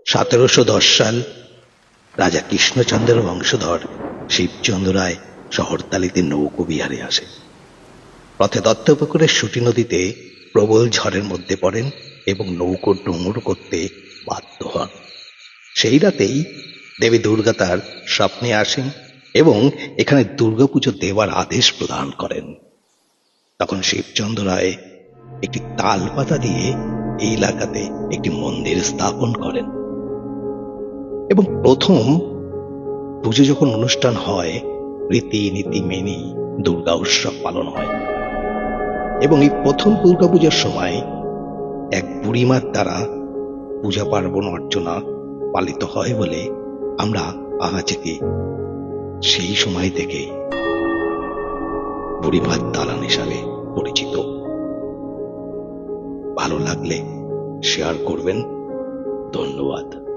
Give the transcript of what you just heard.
1710 সাল রাজা কৃষ্ণচন্দ্রের বংশধর শিবচন্দ্র রায় শহরতালিতে নৌকো বিহারে আসে। পথে দত্তপুকুরের সুটি নদীতে প্রবল ঝড়ের মধ্যে পড়েন এবং নৌকো ডুমুর করতে বাধ্য হন। সেই রাতেই দেবী দুর্গা তার স্বপ্নে আসেন এবং এখানে দুর্গাপুজো দেওয়ার আদেশ প্রদান করেন। তখন শিবচন্দ্র রায় একটি তাল পাতা দিয়ে এই এলাকাতে একটি মন্দির স্থাপন করেন এবং প্রথম পুজো যখন অনুষ্ঠান হয়, রীতিনীতি মেনে দুর্গা উৎসব পালন হয় এবং এই প্রথম দুর্গাপূজার সময় এক বুড়িমার দ্বারা পূজা পার্বণ অর্চনা পালিত হয় বলে আমরা আজকে সেই সময় থেকে বুড়িমার দালান হিসাবে পরিচিত। ভালো লাগলে শেয়ার করবেন। ধন্যবাদ।